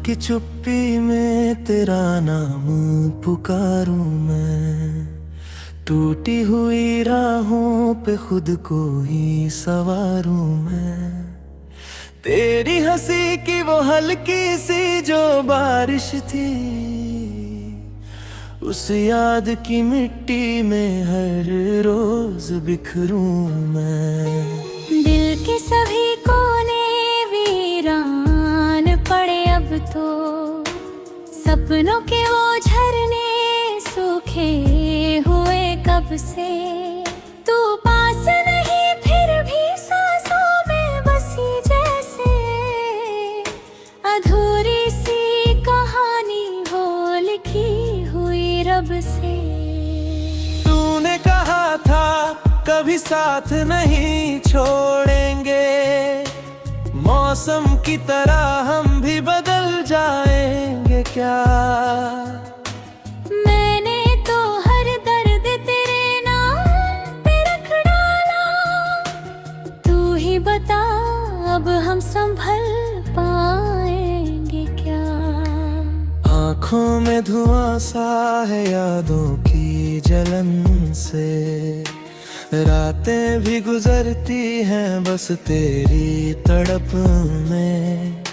की चुप्पी में तेरा नाम पुकारूं मैं, टूटी हुई राहों पे खुद को ही संवारूं मैं। तेरी हंसी की वो हल्की सी जो बारिश थी, उस याद की मिट्टी में हर रोज बिखरूं मैं। दिल के सभी कोने वीरान पड़े अब तो, सपनों के वो झरने सूखे हुए कब से। तू पास नहीं फिर भी सांसों में बसी जैसे, अधूरी सी कहानी हो लिखी हुई रब से। तूने कहा था कभी साथ नहीं छोड़ेंगे, मौसम की तरह हम भी बदल जाएंगे क्या। मैंने तो हर दर्द तेरे नाम पे रख डाला, तू ही बता अब हम संभल पाएंगे क्या। आँखों में धुआं सा है यादों की जलन से, रातें भी गुजरती हैं बस तेरी तड़प में।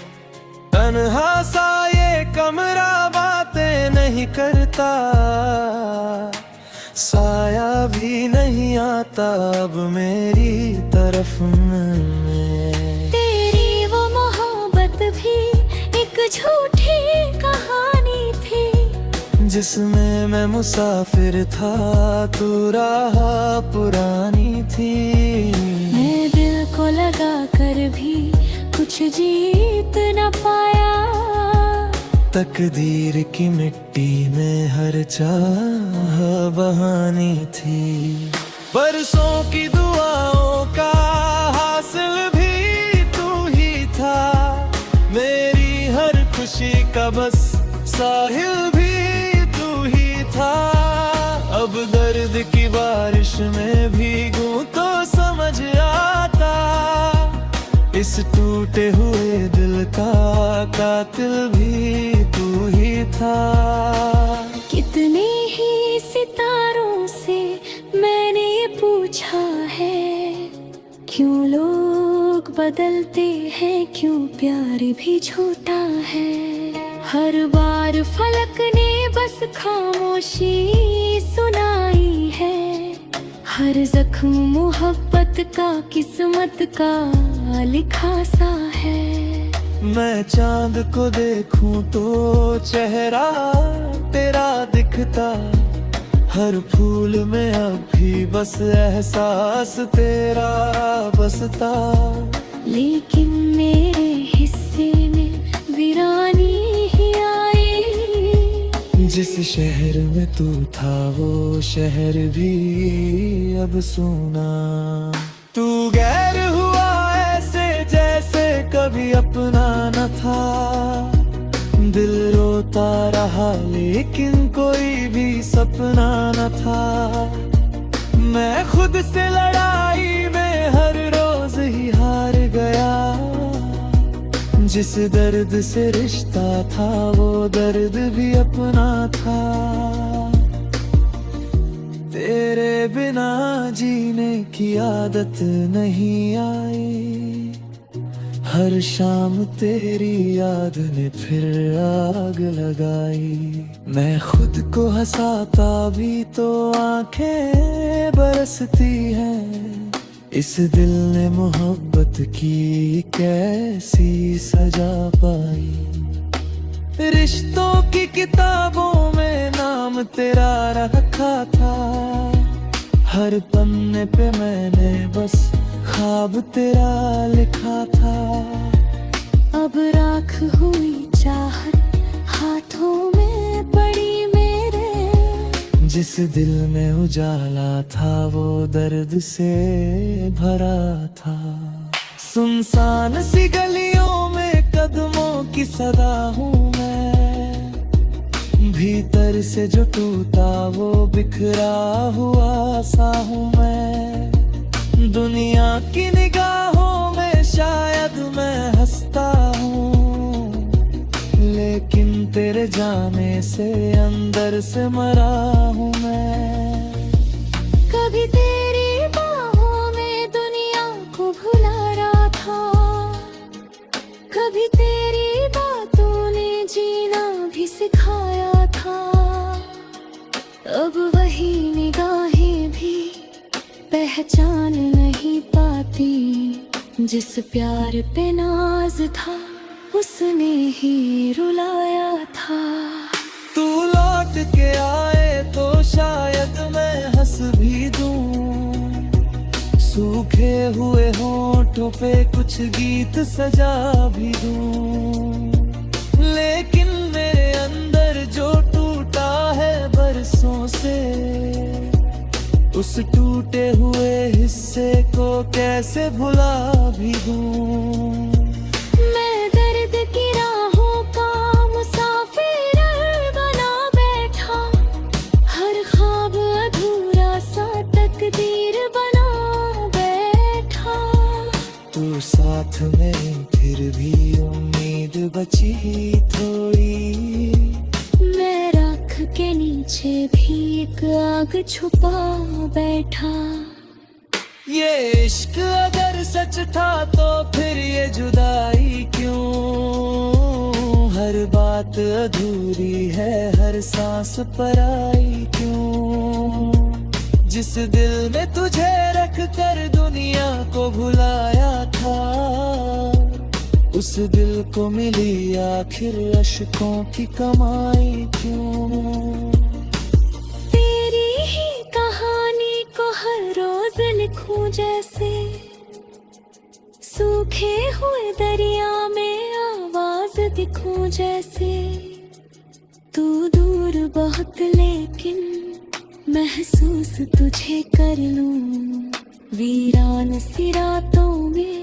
तन्हा सा ये कमरा बातें नहीं करता, साया भी नहीं आता अब मेरी तरफ में। तेरी वो मोहब्बत भी एक झूठी कहानी थी, जिसमें मैं मुसाफिर था तू राह पुरानी थी। मैं दिल को लगा कर भी कुछ जीत न पाया, तकदीर की मिट्टी में हर चाह बहानी थी। बरसों की दुआओं का हासिल भी तू ही था, मेरी हर खुशी का बस साहिल भी था। अब दर्द की बारिश में भीगूं तो समझ आता, इस टूटे हुए दिल का कातिल भी तू ही था। कितने ही सितारों से मैंने ये पूछा है, क्यों लोग बदलते हैं, क्यों प्यार भी झूठा है। हर बार फलक ने बस खामोशी सुनाई है, हर जख्म मोहब्बत का किस्मत का लिखा सा है। मैं चांद को देखूं तो चेहरा तेरा दिखता, हर फूल में अब भी बस एहसास तेरा बसता। लेकिन मेरे हिस्से में वीरानी ही आई, जिस शहर में तू था वो शहर भी अब सूना। तू गैर हुआ ऐसे जैसे कभी अपना न था, दिल रोता रहा लेकिन कोई भी सपना न था। मैं खुद से लड़ाई में हर रोज ही हार गया, जिस दर्द से रिश्ता था वो दर्द भी अपना था। तेरे बिना जीने की आदत नहीं आई, हर शाम तेरी याद ने फिर आग लगाई। मैं खुद को हंसाता भी तो आंखें बरसती हैं, इस दिल ने मोहब्बत की कैसी सजा पाई। रिश्तों की किताबों में नाम तेरा रखा था, हर पन्ने पे मैंने बस ख्वाब तेरा लिखा था। अब राख हुई चाहत हाथों में पड़ी मेरे, जिस दिल में उजाला था वो दर्द से भरा था। सुनसान सी गलियों में कदमों की सदा हूँ मैं, भीतर से जो टूटा वो बिखरा हुआ सा हूँ मैं। दुनिया की निगाहों में शायद मैं हंसता हूँ, जाने से अंदर से मरा हूँ मैं। कभी तेरी बाहों में दुनिया को भुला रहा था, कभी तेरी बातों ने जीना भी सिखाया था। अब वही निगाहें भी पहचान नहीं पाती, जिस प्यार पे नाज था उसने ही रुलाया था। तू लौट के आए तो शायद मैं हंस भी दूं, सूखे हुए होठों पे कुछ गीत सजा भी दूं। लेकिन मेरे अंदर जो टूटा है बरसों से, उस टूटे हुए हिस्से को कैसे भुला भी दूं। मैं दर्द की राहों का मुसाफिर बना बैठा, हर ख्वाब अधूरा सा तकदीर बना बैठा। तू साथ में फिर भी उम्मीद बची थोड़ी, मैं राख के नीचे भी एक आग छुपा बैठा। ये इश्क अगर सच था तो फिर ये जुदाई क्यों? हर बात अधूरी है, हर सांस पराई क्यों? जिस दिल में तुझे रख कर दुनिया को भुलाया था, उस दिल को मिली आखिर अश्कों की कमाई क्यों? तेरी ही कहानी को हर रोज लिखूं जैसे, सूखे हुए दरिया में आवाज दिखूं जैसे। तू दूर बहुत लेकिन महसूस तुझे कर लूं, वीरान सी रातों में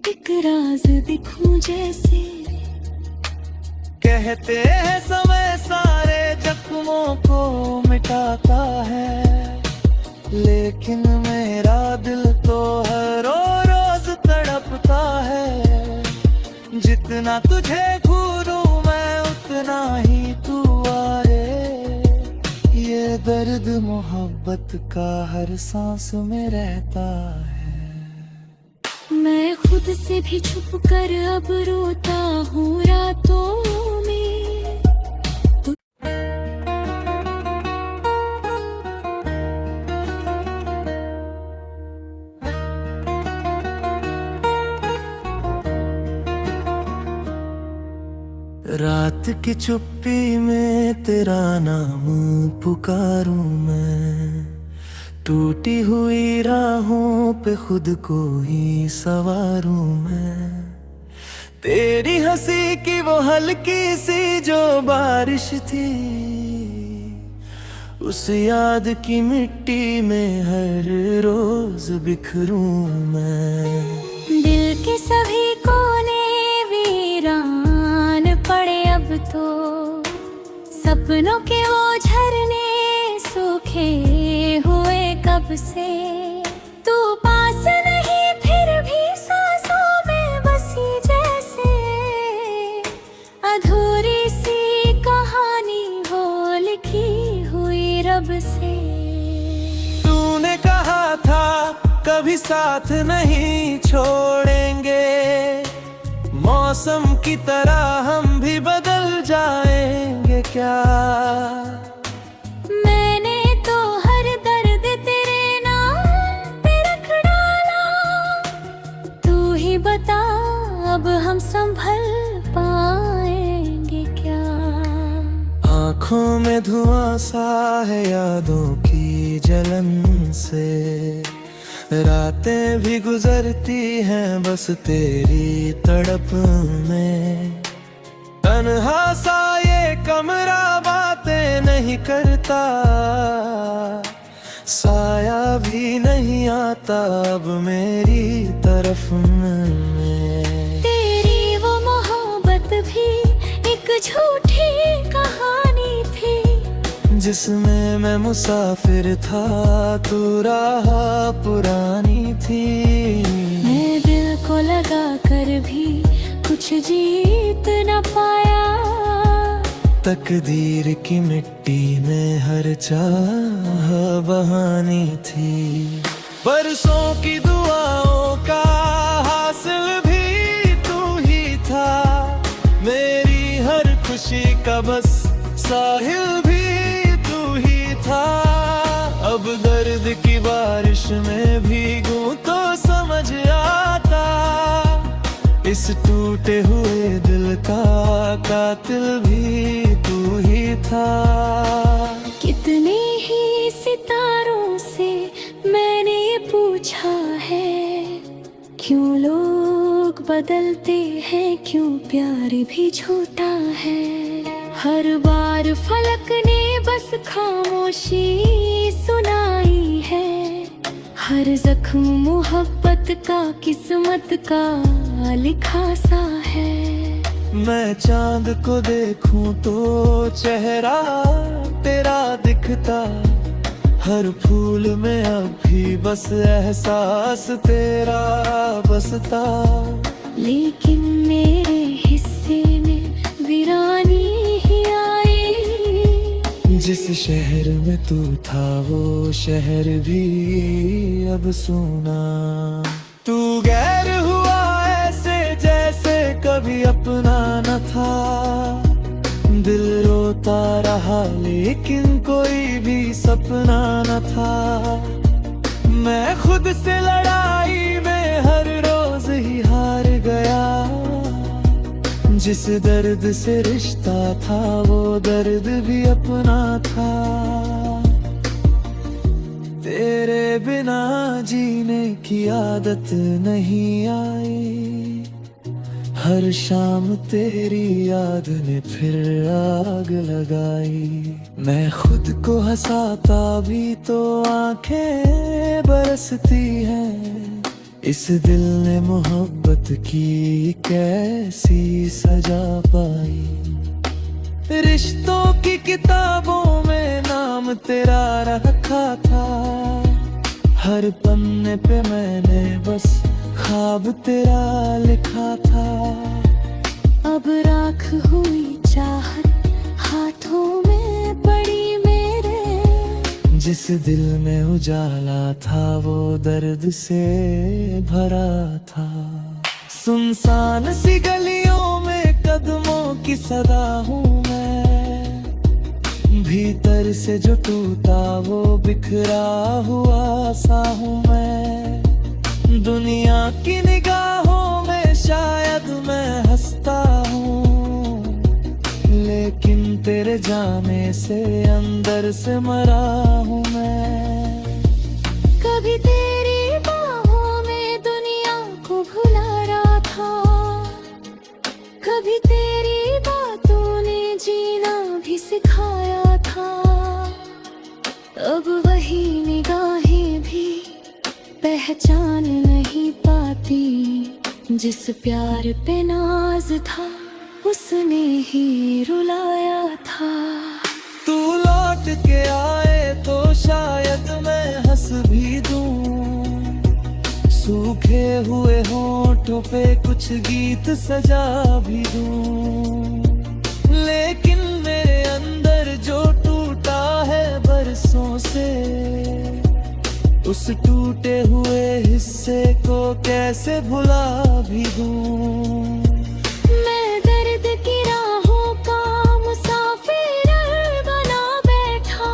एक राज दिखूं जैसे। कहते हैं समय सारे जख्मों को मिटाता है, लेकिन मेरा दिल तो हर रोज तड़पता है। जितना तुझे घूरूं मैं उतना ही तू आए, ये दर्द मोहब्बत का हर सांस में रहता है। मैं खुद से भी छुप कर अब रोता हूँ रातों में। रात की चुप्पी में तेरा नाम पुकारूं मैं, टूटी हुई राहों पे खुद को ही सवारूं मैं। तेरी हंसी की वो हल्की सी जो बारिश थी, उस याद की मिट्टी में हर रोज बिखरूं मैं। दिल के सभी कोने वीरान पड़े अब तो, सपनों के वो झरने सूखे हुए कब से। तू पास नहीं फिर भी सांसों में बसी जैसे, अधूरी सी कहानी हो लिखी हुई रब से। तूने कहा था कभी साथ नहीं छोड़ेंगे, मौसम की तरह हम भी बदल जाएंगे क्या? मैंने तो हर दर्द तेरे नाम पे रख डाला, तू ही बता अब हम संभल पाएंगे क्या? आँखों में धुआं सा है यादों की जलन से, रातें भी गुजरती हैं बस तेरी तड़प में। तन्हा सा ये कमरा बातें नहीं करता, साया भी नहीं आता अब मेरी तरफ में। तेरी वो मोहब्बत भी एक झूठी कहानी थी, जिसमें मैं मुसाफिर था तू राह पुरानी थी। मैं दिल को लगा कर भी कुछ जीत न पाया, तकदीर की मिट्टी में हर चाह बहानी थी। बरसों की दुआओं का हासिल भी तू ही था। मेरी हर खुशी का बस साहिल भी तू ही था। अब दर्द की बारिश में भीगूं तो समझ आता, इस टूटे हुए दिल का कातिल भी तू ही था। कितने ही सितारों से मैंने पूछा है, क्यों लोग बदलते हैं, क्यों प्यार भी झूठा है। हर बार फलक ने बस खामोशी सुनाई है। हर जख्म मोहब्बत का किस्मत का लिखा सा है। मैं चांद को देखूं तो चेहरा तेरा दिखता। हर फूल में अब भी बस एहसास तेरा बसता। लेकिन मेरे हिस्से में वीरानी ही आई। जिस शहर में तू था वो शहर भी अब सूना। तू गैर हुआ ऐसे जैसे कभी अपना न था। दिल रोता रहा लेकिन कोई भी सपना न था। मैं खुद से लड़ाई में हर रोज ही हार गया। जिस दर्द से रिश्ता था वो दर्द भी अपना था। तेरे बिना जीने की आदत नहीं आई। हर शाम तेरी याद ने फिर आग लगाई। मैं खुद को हंसाता भी तो आंखें बरसती हैं। इस दिल ने मोहब्बत की कैसी सजा पाई। रिश्तों की किताबों में नाम तेरा रखा था। हर पन्ने पे मैंने बस ख्वाब तेरा लिखा था। अब राख हुई चाहत हाथों में पड़ी मेरे। जिस दिल में उजाला था वो दर्द से भरा था। सुनसान सी गलियों में कदमों की सदा हूँ मैं। भीतर से जो टूटा वो बिखरा हुआ सा हूँ मैं। दुनिया की निगाहों में शायद मैं हंसता हूँ, लेकिन तेरे जाने से अंदर से मरा हूँ मैं। कभी तेरी बाहों में दुनिया को भुला रहा था। कभी तेरी बातों ने जीना भी सिखाया था। अब वही निगाहें भी पहचान नहीं पाती। जिस प्यार पे नाज था उसने ही रुलाया था। तू लौट के आए तो शायद मैं हंस भी दूं। सूखे हुए होठों पे कुछ गीत सजा भी दूं। लेकिन मेरे अंदर जो टूटा है बरसों से, उस टूटे हुए हिस्से को कैसे भुला भी दूं। मैं दर्द की राहों का मुसाफिर बना बैठा।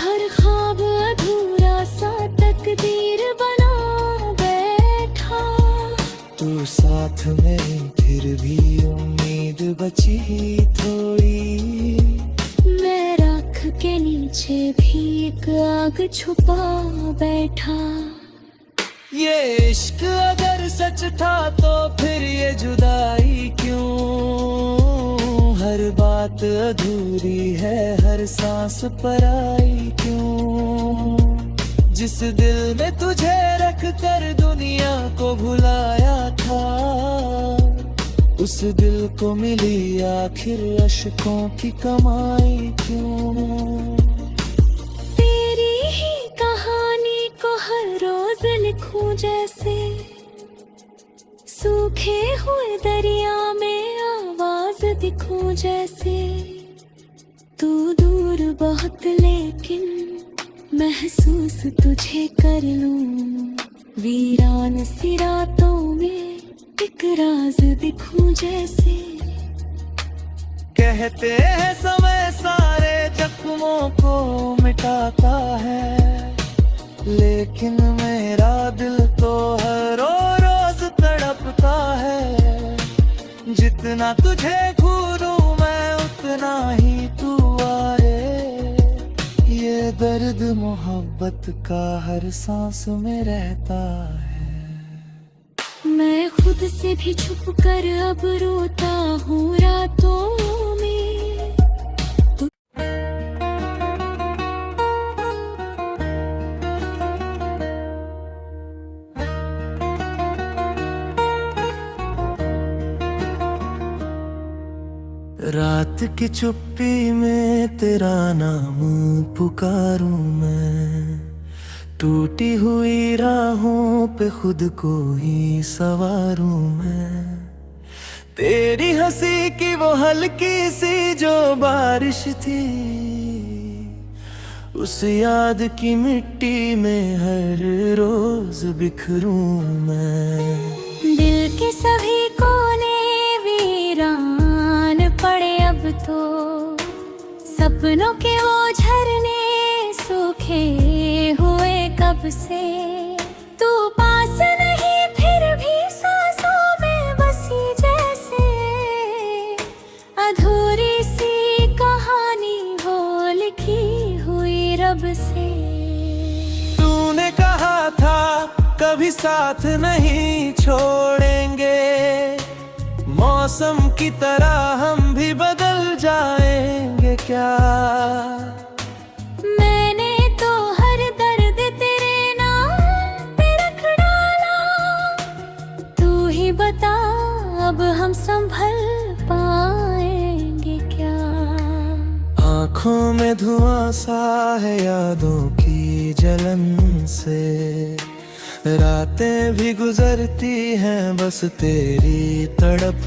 हर ख्वाब अधूरा सा तकदीर बना बैठा। तू साथ में फिर भी उम्मीद बची थोड़ी। मैं राख के नीचे भी एक आग छुपा बैठा। ये इश्क अगर सच था तो फिर ये जुदाई क्यों। हर बात अधूरी है, हर सांस पराई क्यों। जिस दिल में तुझे रख कर दुनिया को भुलाया था, उस दिल को मिली आखिर अशकों की कमाई क्यों। तेरी ही कहानी को हर रोज लिखूं जैसे। सूखे हुए दरिया में आवाज दिखूं जैसे। तू दूर बहुत लेकिन महसूस तुझे कर लूं। वीरान सी रातों में एक राज दिखूं जैसे। कहते हैं समय सारे जख्मों को मिटाता है, लेकिन मेरा दिल तो हर रोज तड़पता है। जितना तुझे घूरूं मैं उतना ही तू आए। ये दर्द मोहब्बत का हर सांस में रहता है। मैं खुद से भी छुप कर अब रोता हूँ रातों में। रात की चुप्पी में तेरा नाम पुकारूं मैं। टूटी हुई राहों पे खुद को ही सवारूं मैं। तेरी हंसी की वो हल्की सी जो बारिश थी, उस याद की मिट्टी में हर रोज बिखरूं मैं। दिल के सभी कोने वीरान पड़े अब तो। सपनों के वो झरने सूखे हुए कब से। तू पास नहीं फिर भी सांसों में बसी जैसे। अधूरी सी कहानी हो लिखी हुई रब से। तूने कहा था कभी साथ नहीं छोड़ेंगे, मौसम की तरह हम भी बदल जाएंगे क्या। मैंने तो हर दर्द तेरे नाम पे रख डाला। तू ही बता अब हम संभल पाएंगे क्या। आँखों में धुआं सा है यादों की जलन से। रातें भी गुजरती हैं बस तेरी तड़प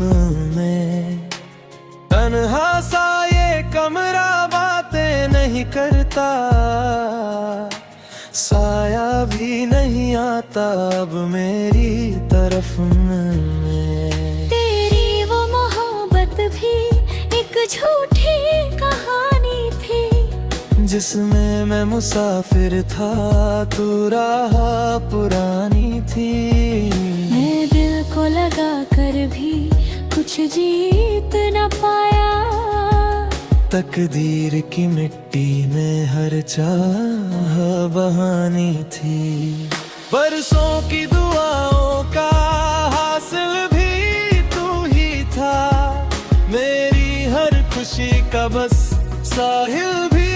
में। तन्हा सा ये कमरा बातें नहीं करता, साया भी नहीं आता अब मेरी तरफ में। तेरी वो मोहब्बत भी एक झूठी कहानी थी, जिसमें मैं मुसाफिर था तू राह पुरानी थी। मैं दिल को लगा कर भी कुछ जीत न पाया। तकदीर की मिट्टी में हर चाह बहानी थी। बरसों की दुआओं का हासिल भी तू ही था। मेरी हर खुशी का बस साहिल भी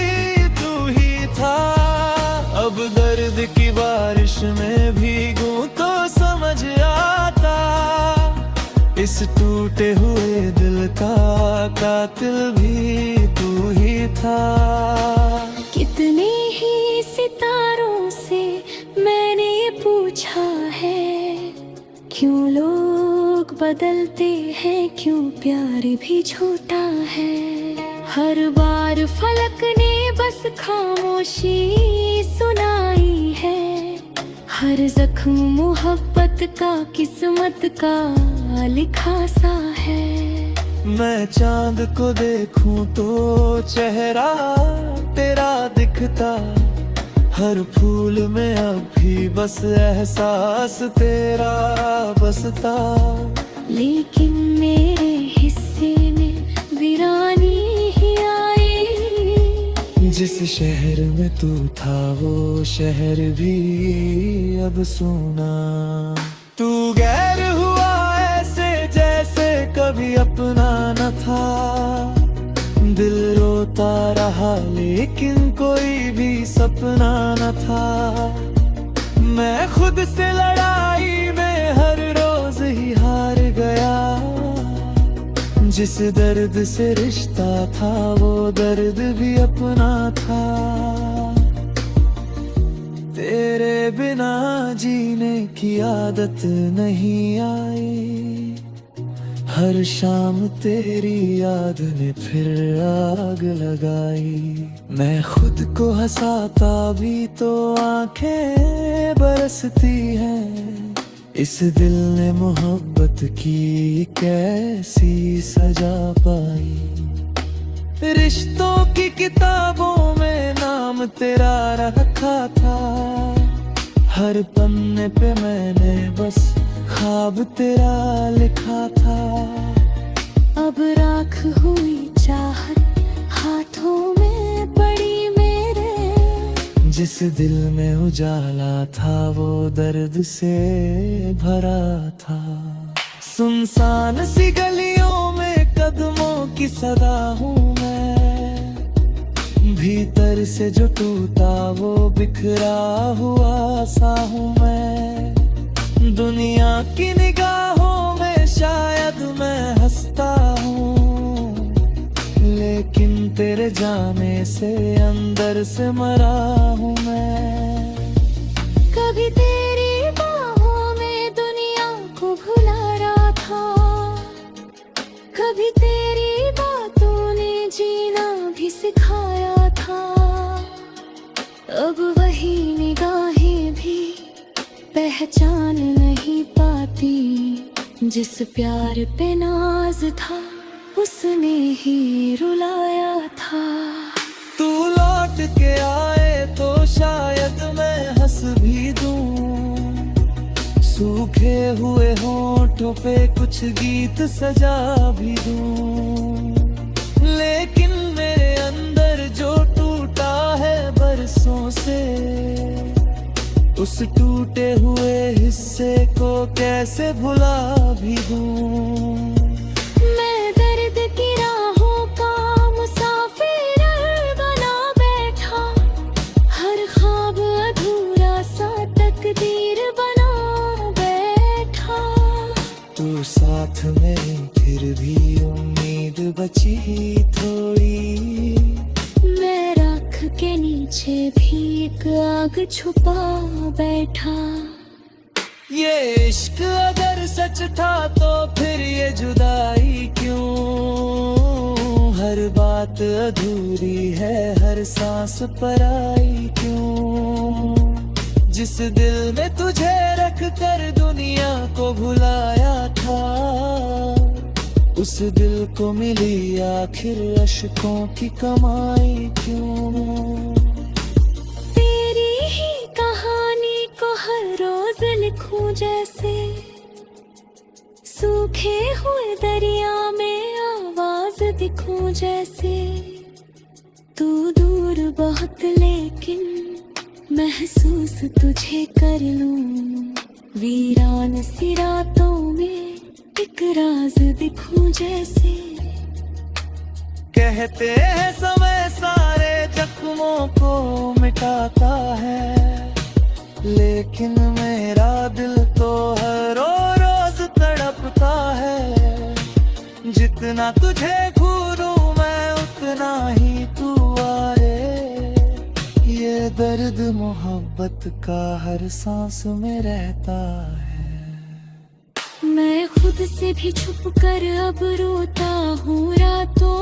तू ही था। अब दर्द की बारिश में भीगूं तो समझ आता, इस टूटे हुए दिल का कातिल भी तू ही था। कितने ही सितारों से मैंने ये पूछा है, क्यों लोग बदलते हैं, क्यों प्यार भी झूठा है। हर बार फलक ने बस खामोशी सुनाई है। हर जख्म मोहब्बत का किस्मत का लिखा सा है। मैं चांद को देखूं तो चेहरा तेरा दिखता। हर फूल में अब भी बस एहसास तेरा बसता। लेकिन मेरे हिस्से में वीरानी ही आई। जिस शहर में तू था वो शहर भी अब सुना। तू गैर हुआ ऐसे जैसे कभी अपना न था। दिल रोता रहा लेकिन कोई भी सपना न था। मैं खुद से लड़ाई में हर रोज ही हार गया। जिस दर्द से रिश्ता था वो दर्द भी अपना था। तेरे बिना जीने की आदत नहीं आई। हर शाम तेरी याद ने फिर आग लगाई। मैं खुद को हंसाता भी तो आंखें बरसती हैं। इस दिल ने मोहब्बत की कैसी सजा पाई। रिश्तों की किताबों में नाम तेरा रखा था। हर पन्ने पे मैंने बस ख्वाब तेरा लिखा था। अब राख हुई चाहत हाथों में पड़ी मेरे। जिस दिल में उजाला था वो दर्द से भरा था। सुनसान सी गलियों में कदमों की सदा हूँ मैं। भीतर से जो टूटा वो बिखरा हुआ सा हूँ मैं। दुनिया की निगाहों में शायद मैं हंसता हूँ, लेकिन तेरे जाने से अंदर से मरा हूँ मैं। कभी तेरी बाहों में दुनिया को भुला रहा था। कभी तेरी बातों ने जीना भी सिखाया था। अब वही निगाहें भी पहचान नहीं पाती। जिस प्यार पे नाज था उसने ही रुलाया था। तू लौट के आए तो शायद मैं हंस भी दूं। सूखे हुए होठों पे कुछ गीत सजा भी दूं। लेकिन मेरे अंदर जो टूटा है बरसों से, उस टूटे हुए हिस्से को कैसे भुला भी दूं। मैं दर्द की राहों का मुसाफिर बना बैठा। हर ख्वाब अधूरा सा तकदीर बना बैठा। तू साथ में फिर भी उम्मीद बची थोड़ी। मैं राख के नीचे भी एक आग छुपा बैठा। ये इश्क अगर सच था तो फिर ये जुदाई क्यों। हर बात अधूरी है, हर सांस पराई क्यों। जिस दिल में तुझे रख कर दुनिया को भुलाया था, उस दिल को मिली आखिर अश्कों की कमाई क्यों। तेरी ही कहानी को हर रोज लिखूं जैसे। सूखे हुए दरिया में आवाज दिखूं जैसे। तू दूर बहुत लेकिन महसूस तुझे कर लूं। वीरान सी रातों में एक राज दिखूं जैसे। कहते हैं समय सारे जख्मों को मिटाता है, लेकिन मेरा दिल तो हर रोज तड़पता है। जितना तुझे घूरूं मैं उतना ही तू आए। ये दर्द मोहब्बत का हर सांस में रहता है। मैं खुद से भी छुप कर अब रोता हूँ रातों